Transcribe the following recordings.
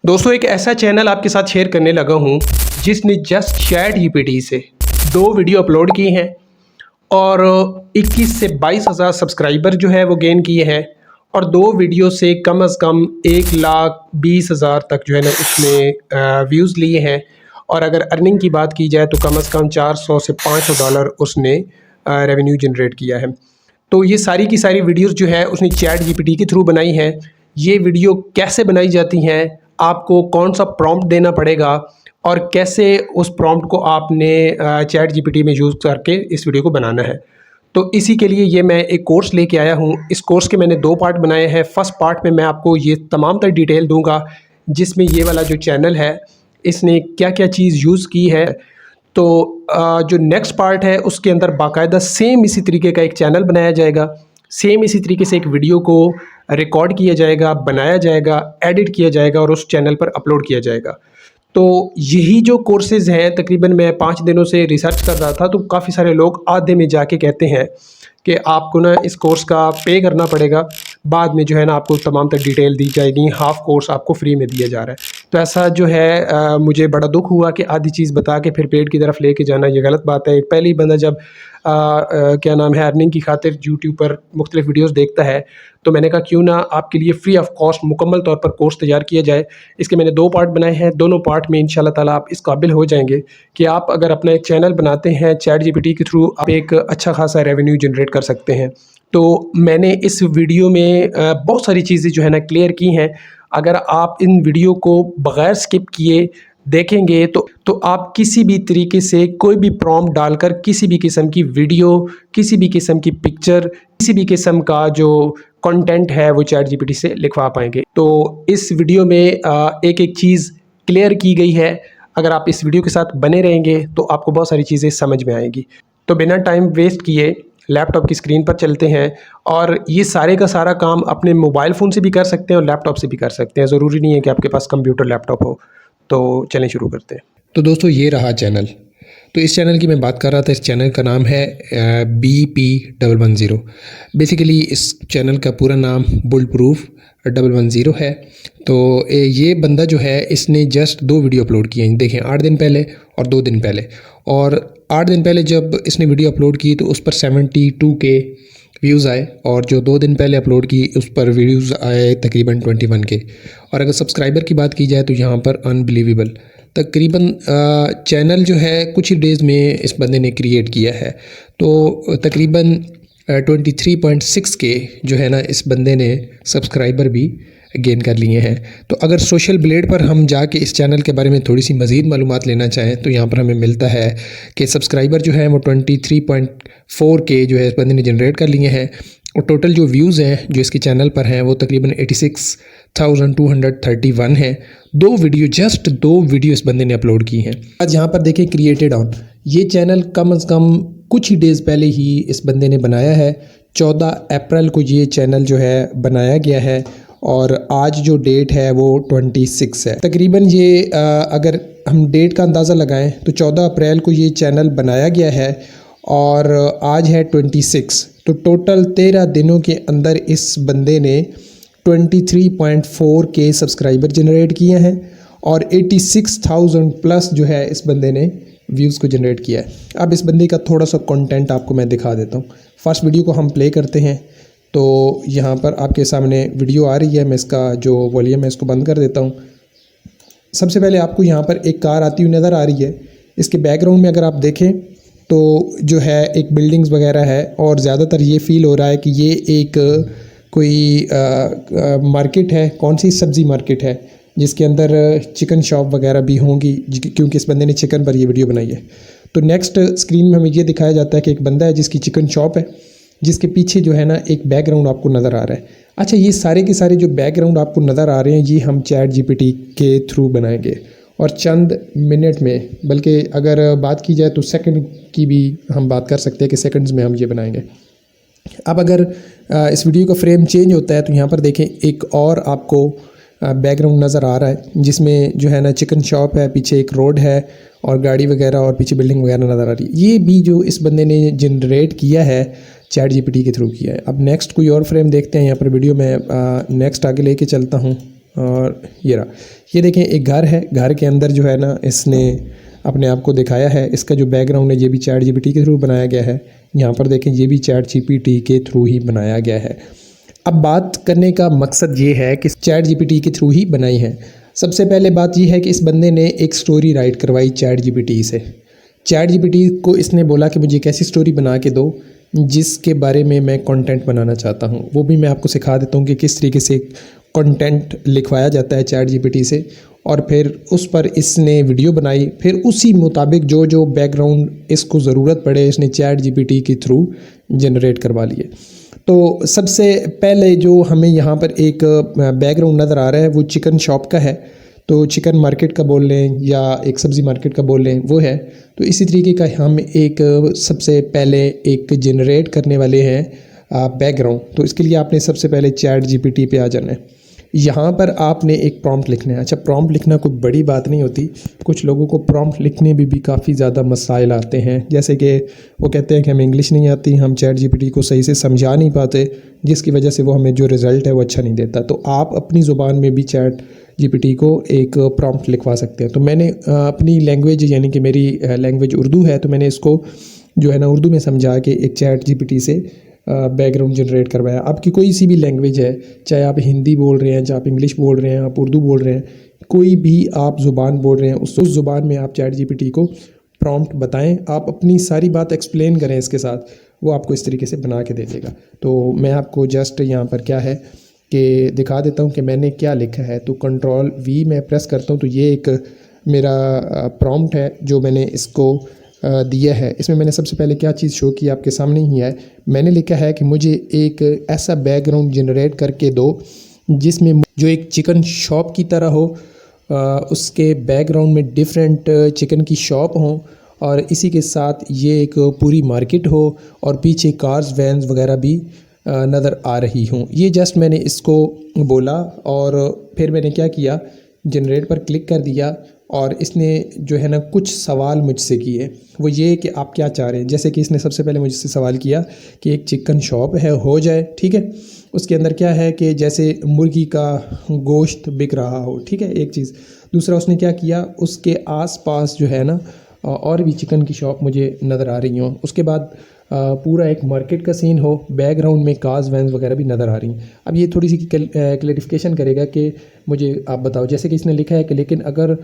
दोस्तों एक ऐसा चैनल आपके साथ शेयर करने लगा हूँ जिसने जस्ट चैट जीपीटी से 2 वीडियो अपलोड किए हैं और 21 से 22,000 सब्सक्राइबर जो है वो गेन किए हैं और 2 वीडियो से कम कम 1,20,000 तक जो है ना उसने व्यूज़ लिए हैं। और अगर अर्निंग की बात की जाए तो कम से कम 400 से $500 उसने रेवेन्यू जनरेट किया है। तो ये सारी की सारी वीडियोस जो है उसने चैट जीपीटी के थ्रू बनाई हैं। ये वीडियो कैसे बनाई जाती हैं, आपको कौन सा प्रॉम्प्ट देना पड़ेगा और कैसे उस प्रॉम्प्ट को आपने चैट जीपीटी में यूज़ करके इस वीडियो को बनाना है। तो इसी के लिए ये मैं एक कोर्स लेके आया हूँ। इस कोर्स के मैंने 2 पार्ट बनाए हैं। फर्स्ट पार्ट में मैं आपको ये तमाम तर डिटेल दूंगा जिसमें ये वाला जो चैनल है इसने क्या क्या चीज़ यूज़ की है। तो जो नेक्स्ट पार्ट है उसके अंदर बाकायदा सेम इसी तरीके का एक चैनल बनाया जाएगा, सेम इसी तरीके से एक वीडियो को रिकॉर्ड किया जाएगा, बनाया जाएगा, एडिट किया जाएगा और उस चैनल पर अपलोड किया जाएगा। तो यही जो कोर्सेज़ हैं, तकरीबन मैं 5 दिनों से रिसर्च कर रहा था तो काफ़ी सारे लोग आधे में जाके कहते हैं कि आपको ना इस कोर्स का पे करना पड़ेगा, बाद में जो है ना आपको तमाम तक डिटेल दी जाएगी, हाफ़ कोर्स आपको फ्री में दिया जा रहा है। तो ऐसा जो है मुझे बड़ा दुख हुआ कि आधी चीज़ बता के फिर पेड की तरफ लेके जाना ये गलत बात है। पहले ही बंदा जब क्या नाम है अर्निंग की खातिर यूट्यूब पर मुख्तलिफ वीडियोस देखता है तो मैंने कहा क्यों ना आपके लिए फ्री ऑफ कॉस्ट मुकम्मल तौर पर कोर्स तैयार किया जाए। इसके मैंने 2 पार्ट बनाए हैं। दोनों पार्ट में इंशाल्लाह ताला आप इस काबिल हो जाएंगे कि आप अगर अपना एक चैनल बनाते हैं चैट जीपीटी के थ्रू आप एक अच्छा खासा रेवेन्यू जनरेट कर सकते हैं। तो मैंने इस वीडियो में बहुत सारी चीज़ें जो है ना क्लियर की हैं। अगर आप इन वीडियो को बग़ैर स्किप किए देखेंगे तो आप किसी भी तरीके से कोई भी प्रॉम्प्ट डालकर किसी भी किस्म की वीडियो, किसी भी किस्म की पिक्चर, किसी भी किस्म का जो कंटेंट है वो चैट जीपीटी से लिखवा पाएंगे। तो इस वीडियो में एक एक चीज़ क्लियर की गई है। अगर आप इस वीडियो के साथ बने रहेंगे तो आपको बहुत सारी चीज़ें समझ में आएंगी। तो बिना टाइम वेस्ट किए लैपटॉप की स्क्रीन पर चलते हैं और ये सारे का सारा काम अपने मोबाइल फ़ोन से भी कर सकते हैं और लैपटॉप से भी कर सकते हैं। ज़रूरी नहीं है कि आपके पास कंप्यूटर लैपटॉप हो। तो चलें शुरू करते हैं। तो दोस्तों ये रहा चैनल। तो इस चैनल की मैं बात कर रहा था। इस चैनल का नाम है BP110। बेसिकली इस चैनल का पूरा नाम बुल्ट प्रूफ 110 है। तो ये बंदा जो है इसने जस्ट 2 वीडियो अपलोड किए हैं। देखें 8 दिन पहले और 2 दिन पहले। और 8 दिन पहले जब इसने वीडियो अपलोड की तो उस पर 72K व्यूज़ आए और जो 2 दिन पहले अपलोड की उस पर व्यूज़ आए तकरीबन 21K। और अगर सब्सक्राइबर की बात की जाए तो यहाँ पर अनबिलीवेबल तकरीबन चैनल जो है कुछ ही डेज़ में इस बंदे ने क्रिएट किया है। तो तकरीबन 23.6K जो है ना इस बंदे ने सब्सक्राइबर भी गेन कर लिए हैं। तो अगर सोशल ब्लेड पर हम जाके इस चैनल के बारे में थोड़ी सी मज़ीद मालूमात लेना चाहें तो यहाँ पर हमें मिलता है कि सब्सक्राइबर जो है वो 23.4K जो है इस बंदे ने जनरेट कर लिए हैं और टोटल जो व्यूज़ हैं जो इसके चैनल पर हैं वो तकरीबन 86,231 हैं। 2 वीडियो जस्ट 2 वीडियो इस बंदे ने अपलोड की हैं। आज यहाँ पर देखें क्रिएटेड ऑन, ये चैनल कम से कम कुछ ही डेज़ पहले ही इस बंदे ने बनाया है। 14 अप्रैल को ये चैनल जो है बनाया गया है और आज जो डेट है वो 26 है। तकरीबन ये अगर हम डेट का अंदाज़ा लगाएं तो 14 अप्रैल को ये चैनल बनाया गया है और आज है 26। तो टोटल 13 दिनों के अंदर इस बंदे ने 23.4K सब्सक्राइबर जनरेट किए हैं और 86,000 प्लस जो है इस बंदे ने व्यूज़ को जनरेट किया है। अब इस बंदे का थोड़ा सा कंटेंट आपको मैं दिखा देता हूँ। फर्स्ट वीडियो को हम प्ले करते हैं तो यहाँ पर आपके सामने वीडियो आ रही है। मैं इसका जो वॉल्यूम है इसको बंद कर देता हूँ। सबसे पहले आपको यहाँ पर एक कार आती हुई नज़र आ रही है। इसके बैकग्राउंड में अगर आप देखें तो जो है एक बिल्डिंग्स वगैरह है और ज़्यादातर ये फ़ील हो रहा है कि ये एक कोई मार्केट है। कौन सी सब्ज़ी मार्केट है जिसके अंदर चिकन शॉप वगैरह भी होंगी क्योंकि इस बंदे ने चिकन पर ये वीडियो बनाई है। तो नेक्स्ट स्क्रीन में हमें ये दिखाया जाता है कि एक बंदा है जिसकी चिकन शॉप है जिसके पीछे जो है ना एक बैकग्राउंड आपको नज़र आ रहा है। अच्छा, ये सारे के सारे जो बैकग्राउंड आपको नज़र आ रहे हैं ये हम चैट जीपीटी के थ्रू बनाएंगे और चंद मिनट में, बल्कि अगर बात की जाए तो सेकंड की भी हम बात कर सकते हैं कि सेकंड्स में हम ये बनाएंगे। अब अगर इस वीडियो का फ्रेम चेंज होता है तो यहाँ पर देखें एक और आपको बैकग्राउंड नज़र आ रहा है जिसमें जो है ना चिकन शॉप है, पीछे एक रोड है और गाड़ी वगैरह और पीछे बिल्डिंग वगैरह नज़र आ रही है। ये भी जो इस बंदे ने जनरेट किया है चैट जीपीटी के थ्रू किया है। अब नेक्स्ट कोई और फ्रेम देखते हैं। यहाँ पर वीडियो में नेक्स्ट आगे लेके चलता हूँ। और ये रहा, ये देखें एक घर है, घर के अंदर जो है ना इसने अपने आप को दिखाया है। इसका जो बैकग्राउंड है ये भी चैट जीपीटी के थ्रू बनाया गया है। यहाँ पर देखें ये भी चैट जीपीटी के थ्रू ही बनाया गया है। अब बात करने का मकसद ये है कि चैट जीपीटी के थ्रू ही बनाई है। सबसे पहले बात ये है कि इस बंदे ने एक स्टोरी राइट करवाई चैट जीपीटी से। चैट जीपीटी को इसने बोला कि मुझे एक ऐसी स्टोरी बना के दो जिसके बारे में मैं कंटेंट बनाना चाहता हूँ। वो भी मैं आपको सिखा देता हूँ कि किस तरीके से कंटेंट लिखवाया जाता है चैट जीपीटी से, और फिर उस पर इसने वीडियो बनाई। फिर उसी मुताबिक जो जो बैकग्राउंड इसको ज़रूरत पड़े इसने चैट जीपीटी के थ्रू जनरेट करवा लिए। तो सबसे पहले जो हमें यहाँ पर एक बैकग्राउंड नज़र आ रहा है वो चिकन शॉप का है। तो चिकन मार्केट का बोल लें या एक सब्ज़ी मार्केट का बोल लें वो है। तो इसी तरीके का हम एक सबसे पहले एक जनरेट करने वाले हैं बैकग्राउंड। तो इसके लिए आपने सबसे पहले चैट जीपीटी पे आ जाना है। यहाँ पर आपने एक प्रॉम्प्ट लिखना है। अच्छा, प्रॉम्प्ट लिखना कोई बड़ी बात नहीं होती। कुछ लोगों को प्रॉम्प्ट लिखने में भी काफ़ी ज़्यादा मसाइल आते हैं, जैसे कि वो कहते हैं कि हमें इंग्लिश नहीं आती, हम चैट जीपीटी को सही से समझा नहीं पाते, जिसकी वजह से वो हमें जो रिज़ल्ट है वो अच्छा नहीं देता। तो आप अपनी ज़ुबान में भी चैट जीपीटी को एक प्रॉम्प्ट लिखवा सकते हैं। तो मैंने अपनी लैंग्वेज यानी कि मेरी लैंग्वेज उर्दू है, तो मैंने इसको जो है ना उर्दू में समझा के एक चैट जीपीटी से बैकग्राउंड जनरेट करवाया। आपकी कोई सी भी लैंग्वेज है, चाहे आप हिंदी बोल रहे हैं, चाहे आप इंग्लिश बोल रहे हैं, आप उर्दू बोल रहे हैं, कोई भी आप ज़ुबान बोल रहे हैं, उस ज़ुबान में आप चैट जीपीटी को प्रॉम्प्ट बताएं। आप अपनी सारी बात एक्सप्लेन करें इसके साथ, वो आपको इस तरीके से बना के दे देगा। तो मैं आपको जस्ट यहाँ पर क्या है कि दिखा देता हूँ कि मैंने क्या लिखा है। तो Ctrl+V मैं प्रेस करता हूँ तो ये एक मेरा प्रॉम्प्ट है जो मैंने इसको दिया है। इसमें मैंने सबसे पहले क्या चीज़ शो की आपके सामने ही है। मैंने लिखा है कि मुझे एक ऐसा बैकग्राउंड जनरेट करके दो जिसमें जो एक चिकन शॉप की तरह हो, उसके बैकग्राउंड में डिफरेंट चिकन की शॉप हो, और इसी के साथ ये एक पूरी मार्केट हो और पीछे कार्स वैन्स वगैरह भी नज़र आ रही हूँ। ये जस्ट मैंने इसको बोला और फिर मैंने क्या किया, जनरेट पर क्लिक कर दिया और इसने जो है ना कुछ सवाल मुझसे किए। वो ये कि आप क्या चाह रहे हैं। जैसे कि इसने सबसे पहले मुझसे सवाल किया कि एक चिकन शॉप है हो जाए, ठीक है। उसके अंदर क्या है कि जैसे मुर्गी का गोश्त बिक रहा हो, ठीक है, एक चीज़। दूसरा उसने क्या किया, उसके आसपास जो है ना और भी चिकन की शॉप मुझे नज़र आ रही हों। उसके बाद पूरा एक मार्केट का सीन हो, बैकग्राउंड में कार्स वैन्स वगैरह भी नज़र आ रही हैं। अब ये थोड़ी सी क्लैरिफिकेशन करेगा कि मुझे आप बताओ। जैसे कि इसने लिखा है कि लेकिन अगर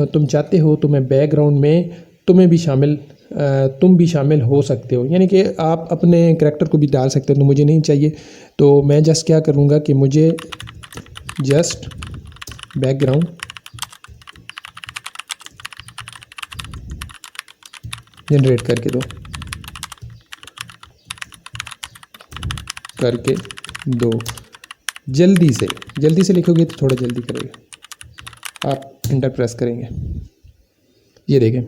तुम चाहते हो तो मैं बैकग्राउंड में तुम भी शामिल हो सकते हो, यानी कि आप अपने करैक्टर को भी डाल सकते हो। तो मुझे नहीं चाहिए, तो मैं जस्ट क्या करूँगा कि मुझे जस्ट बैकग्राउंड जनरेट करके दो जल्दी से लिखोगे तो थोड़ा जल्दी करेगा। आप इंटर प्रेस करेंगे, ये देखें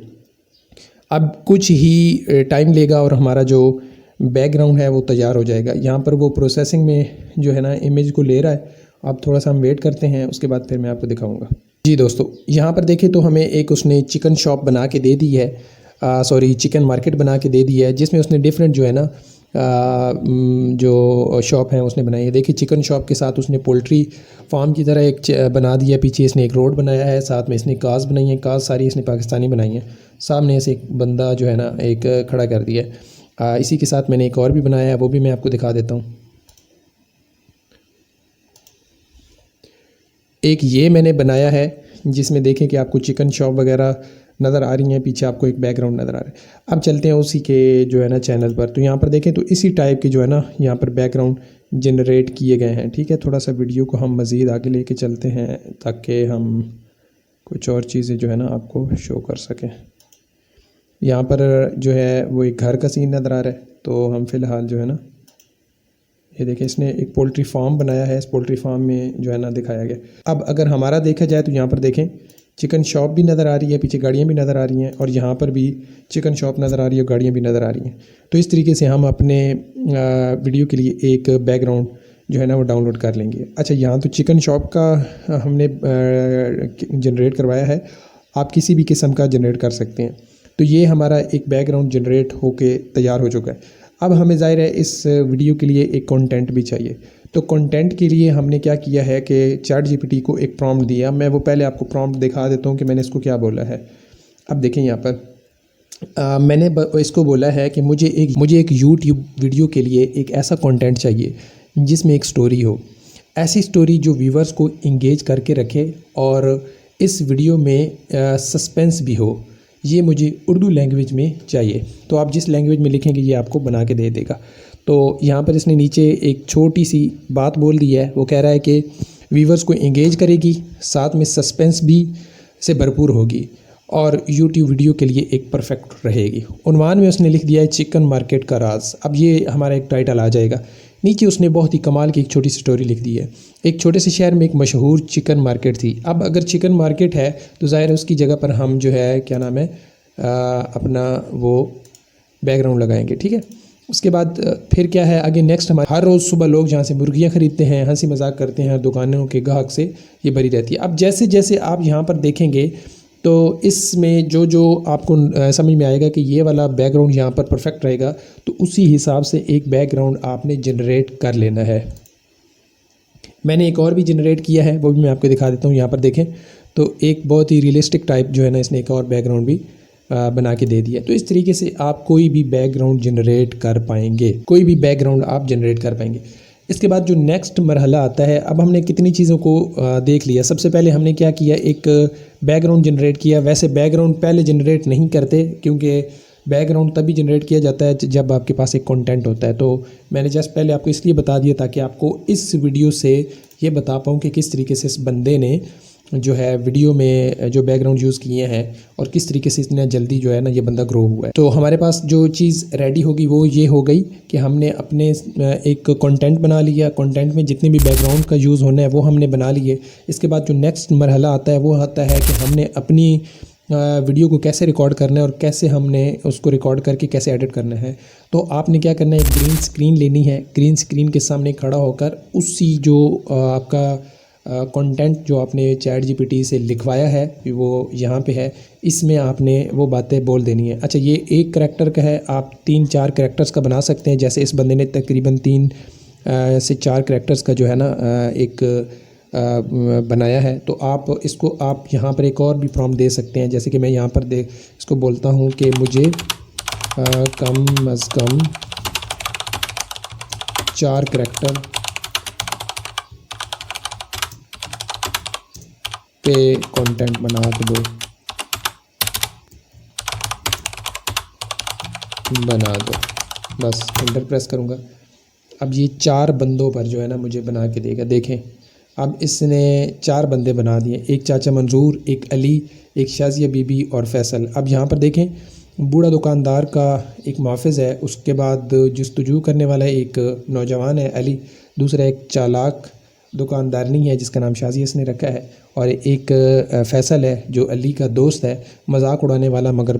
अब कुछ ही टाइम लेगा और हमारा जो बैकग्राउंड है वो तैयार हो जाएगा। यहाँ पर वो प्रोसेसिंग में जो है ना इमेज को ले रहा है। आप थोड़ा सा हम वेट करते हैं, उसके बाद फिर मैं आपको दिखाऊंगा। जी दोस्तों, यहाँ पर देखें तो हमें एक उसने चिकन शॉप बना के दे दी है, चिकन मार्केट बना के दे दी है, जिसमें उसने डिफरेंट जो है ना जो शॉप है उसने बनाई है। देखिए चिकन शॉप के साथ उसने पोल्ट्री फार्म की तरह एक बना दिया। पीछे इसने एक रोड बनाया है, साथ में इसने कार्स बनाई हैं, कार्स सारी इसने पाकिस्तानी बनाई हैं। सामने से एक बंदा जो है ना एक खड़ा कर दिया है। इसी के साथ मैंने एक और भी बनाया है, वो भी मैं आपको दिखा देता हूँ। एक ये मैंने बनाया है जिसमें देखें कि आपको चिकन शॉप वगैरह नज़र आ रही हैं, पीछे आपको एक बैकग्राउंड नज़र आ रहा है। अब चलते हैं उसी के जो है ना चैनल पर। तो यहाँ पर देखें तो इसी टाइप के जो है ना यहाँ पर बैकग्राउंड जनरेट किए गए हैं, ठीक है। थोड़ा सा वीडियो को हम मज़ीद आगे लेके चलते हैं ताकि हम कुछ और चीज़ें जो है ना आपको शो कर सकें। यहाँ पर जो है वो एक घर का सीन नज़र आ रहा है। तो हम फ़िलहाल जो है ना ये देखें इसने एक पोल्ट्री फार्म बनाया है, इस पोल्ट्री फार्म में जो है ना दिखाया गया। अब अगर हमारा देखा जाए तो यहाँ पर देखें चिकन शॉप भी नज़र आ रही है, पीछे गाड़ियाँ भी नज़र आ रही हैं, और यहाँ पर भी चिकन शॉप नज़र आ रही है, गाड़ियाँ भी नज़र आ रही हैं। तो इस तरीके से हम अपने वीडियो के लिए एक बैकग्राउंड जो है ना वो डाउनलोड कर लेंगे। अच्छा, यहाँ तो चिकन शॉप का हमने जनरेट करवाया है, आप किसी भी किस्म का जनरेट कर सकते हैं। तो ये हमारा एक बैकग्राउंड जनरेट होके तैयार हो चुका है। अब हमें ज़ाहिर है इस वीडियो के लिए एक कंटेंट भी चाहिए। तो कंटेंट के लिए हमने क्या किया है कि चैट जीपीटी को एक प्रॉम्प्ट दिया। मैं वो पहले आपको प्रॉम्प्ट दिखा देता हूँ कि मैंने इसको क्या बोला है। अब देखें यहाँ पर मैंने इसको बोला है कि मुझे एक यूट्यूब वीडियो के लिए एक ऐसा कंटेंट चाहिए जिसमें एक स्टोरी हो, ऐसी स्टोरी जो व्यूवर्स को इंगेज करके रखे और इस वीडियो में सस्पेंस भी हो। ये मुझे उर्दू लैंग्वेज में चाहिए। तो आप जिस लैंग्वेज में लिखेंगे ये आपको बना के दे देगा। तो यहाँ पर इसने नीचे एक छोटी सी बात बोल दी है। वो कह रहा है कि व्यूवर्स को इंगेज करेगी, साथ में सस्पेंस भी से भरपूर होगी और यूट्यूब वीडियो के लिए एक परफेक्ट रहेगी। उन्वान में उसने लिख दिया है चिकन मार्केट का राज। अब ये हमारा एक टाइटल आ जाएगा। नीचे उसने बहुत ही कमाल की एक छोटी सी स्टोरी लिख दी है। एक छोटे से शहर में एक मशहूर चिकन मार्केट थी। अब अगर चिकन मार्केट है तो ज़ाहिर है उसकी जगह पर हम जो है क्या नाम है अपना वो बैकग्राउंड लगाएंगे, ठीक है। उसके बाद फिर क्या है आगे नेक्स्ट, हमारे हर रोज़ सुबह लोग जहाँ से मुर्गियाँ ख़रीदते हैं, हंसी मजाक करते हैं, दुकानों के ग्राहक से ये भरी रहती है। अब जैसे जैसे आप यहाँ पर देखेंगे तो इसमें जो आपको समझ में आएगा कि ये वाला बैकग्राउंड यहाँ पर परफेक्ट रहेगा, तो उसी हिसाब से एक बैकग्राउंड आपने जनरेट कर लेना है। मैंने एक और भी जनरेट किया है, वो भी मैं आपको दिखा देता हूँ। यहाँ पर देखें तो एक बहुत ही रियलिस्टिक टाइप जो है ना, इसने एक और बैकग्राउंड भी बना के दे दिया। तो इस तरीके से आप कोई भी बैकग्राउंड जनरेट कर पाएंगे, इसके बाद जो नेक्स्ट मरहला आता है, अब हमने कितनी चीज़ों को देख लिया। सबसे पहले हमने क्या किया, एक बैकग्राउंड जनरेट किया। वैसे बैकग्राउंड पहले जनरेट नहीं करते, क्योंकि बैकग्राउंड तभी जनरेट किया जाता है जब आपके पास एक कंटेंट होता है। तो मैंने जस्ट पहले आपको इसलिए बता दिया ताकि आपको इस वीडियो से ये बता पाऊँ कि किस तरीके से इस बंदे ने जो है वीडियो में जो बैकग्राउंड यूज़ किए हैं और किस तरीके से इतना जल्दी जो है ना ये बंदा ग्रो हुआ है। तो हमारे पास जो चीज़ रेडी होगी वो ये हो गई कि हमने अपने एक कंटेंट बना लिया। कंटेंट में जितने भी बैकग्राउंड का यूज़ होना है वो हमने बना लिए। इसके बाद जो नेक्स्ट मरहला आता है वो आता है कि हमने अपनी वीडियो को कैसे रिकॉर्ड करना है और कैसे हमने उसको रिकॉर्ड करके कैसे एडिट करना है। तो आपने क्या करना है, एक ग्रीन स्क्रीन लेनी है। ग्रीन स्क्रीन के सामने खड़ा होकर उसी जो आपका कंटेंट जो आपने चैट जीपीटी से लिखवाया है वो यहाँ पे है, इसमें आपने वो बातें बोल देनी है। अच्छा, ये एक करैक्टर का है, आप 3-4 करैक्टर्स का बना सकते हैं। जैसे इस बंदे ने तकरीबन 3 से 4 करैक्टर्स का जो है ना एक बनाया है। तो आप इसको आप यहाँ पर एक और भी प्रॉम्प्ट दे सकते हैं। जैसे कि मैं यहाँ पर इसको बोलता हूँ कि मुझे कम अज़ कम 4 करैक्टर पे कंटेंट बना के दो, बना दो। बस एंटर प्रेस करूँगा। अब ये 4 बंदों पर जो है ना मुझे बना के देगा। देखें अब इसने 4 बंदे बना दिए, एक चाचा मंजूर, एक अली, एक शाजिया बीबी और फैसल। अब यहाँ पर देखें बूढ़ा दुकानदार का एक मुहाफ़िज़ है, उसके बाद जस्तजू करने वाला एक नौजवान है अली, दूसरा एक चालाक दुकानदारनी है जिसका नाम शाजिया इसने रखा है, और एक फैसल है जो अली का दोस्त है, मजाक उड़ाने वाला मगर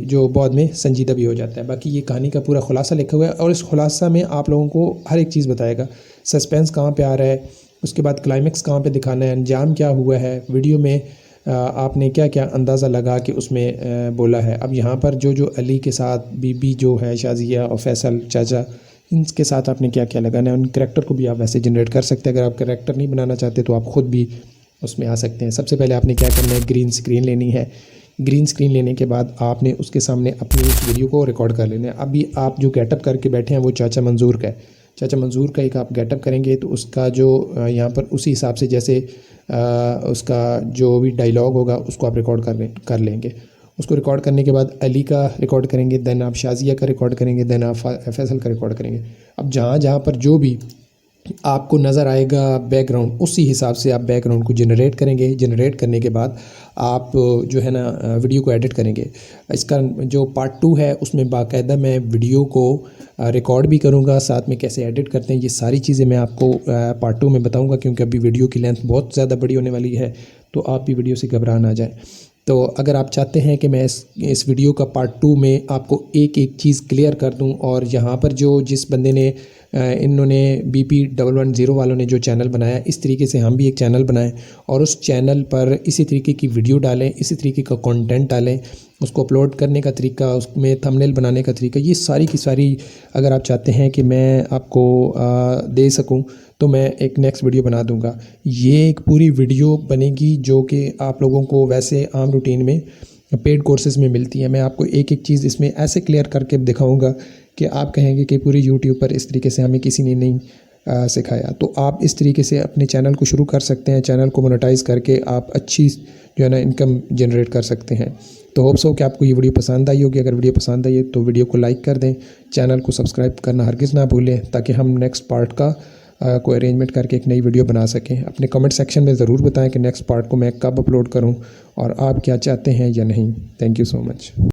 जो बहुत में संजीदा भी हो जाता है। बाकी ये कहानी का पूरा खुलासा लिखा हुआ है और इस खुलासा में आप लोगों को हर एक चीज़ बताएगा। सस्पेंस कहाँ पे आ रहा है, उसके बाद क्लाइमेक्स कहाँ पे दिखाना है, अंजाम क्या हुआ है, वीडियो में आपने क्या क्या अंदाज़ा लगा कि उसमें बोला है। अब यहाँ पर जो अली के साथ बीबी जो है शाजिया और फैसल चाचा, इनके साथ आपने क्या क्या लगाना है। उन करैक्टर को भी आप वैसे जनरेट कर सकते हैं। अगर आप करैक्टर नहीं बनाना चाहते तो आप ख़ुद भी उसमें आ सकते हैं। सबसे पहले आपने क्या करना है, ग्रीन स्क्रीन लेनी है। ग्रीन स्क्रीन लेने के बाद आपने उसके सामने अपनी उस वीडियो को रिकॉर्ड कर लेना है। अभी आप जो गेटअप करके बैठे हैं वो चाचा मंजूर का है। चाचा मंजूर का एक आप गेटअप करेंगे तो उसका जो यहाँ पर उसी हिसाब से जैसे उसका जो भी डायलॉग होगा उसको आप रिकॉर्ड कर लेंगे। उसको रिकॉर्ड करने के बाद अली का रिकॉर्ड करेंगे, देन आप शाजिया का रिकॉर्ड करेंगे, देन आप फैसल का रिकॉर्ड करेंगे। अब जहाँ पर जो भी आपको नज़र आएगा बैकग्राउंड, उसी हिसाब से आप बैकग्राउंड को जनरेट करेंगे। जनरेट करने के बाद आप जो है ना वीडियो को एडिट करेंगे। इसका जो पार्ट 2 है उसमें बाकायदा मैं वीडियो को रिकॉर्ड भी करूँगा, साथ में कैसे एडिट करते हैं ये सारी चीज़ें मैं आपको पार्ट 2 में बताऊँगा, क्योंकि अभी वीडियो की लेंथ बहुत ज़्यादा बड़ी होने वाली है, तो आप भी वीडियो से घबरा ना जाएँ। तो अगर आप चाहते हैं कि मैं इस वीडियो का पार्ट 2 में आपको एक एक चीज़ क्लियर कर दूं, और यहाँ पर जिस बंदे ने इन्होंने BP110 वालों ने जो चैनल बनाया, इस तरीके से हम भी एक चैनल बनाएं और उस चैनल पर इसी तरीके की वीडियो डालें, इसी तरीके का कंटेंट डालें, उसको अपलोड करने का तरीका, उसमें थंबनेल बनाने का तरीका, ये सारी की सारी अगर आप चाहते हैं कि मैं आपको दे सकूं तो मैं एक नेक्स्ट वीडियो बना दूंगा। ये एक पूरी वीडियो बनेगी जो कि आप लोगों को वैसे आम रूटीन में पेड कोर्सेज़ में मिलती है। मैं आपको एक एक चीज़ इसमें ऐसे क्लियर करके दिखाऊंगा कि आप कहेंगे कि पूरी यूट्यूब पर इस तरीके से हमें किसी ने नहीं सिखाया। तो आप इस तरीके से अपने चैनल को शुरू कर सकते हैं, चैनल को मोनेटाइज़ करके आप अच्छी जो है ना इनकम जनरेट कर सकते हैं। तो होप सो कि आपको ये वीडियो पसंद आई होगी। अगर वीडियो पसंद आई है तो वीडियो को लाइक कर दें, चैनल को सब्सक्राइब करना हरगिज़ ना भूलें, ताकि हम नेक्स्ट पार्ट का कोई अरेंजमेंट करके एक नई वीडियो बना सकें। अपने कमेंट सेक्शन में ज़रूर बताएं कि नेक्स्ट पार्ट को मैं कब अपलोड करूं और आप क्या चाहते हैं या नहीं। Thank you so much.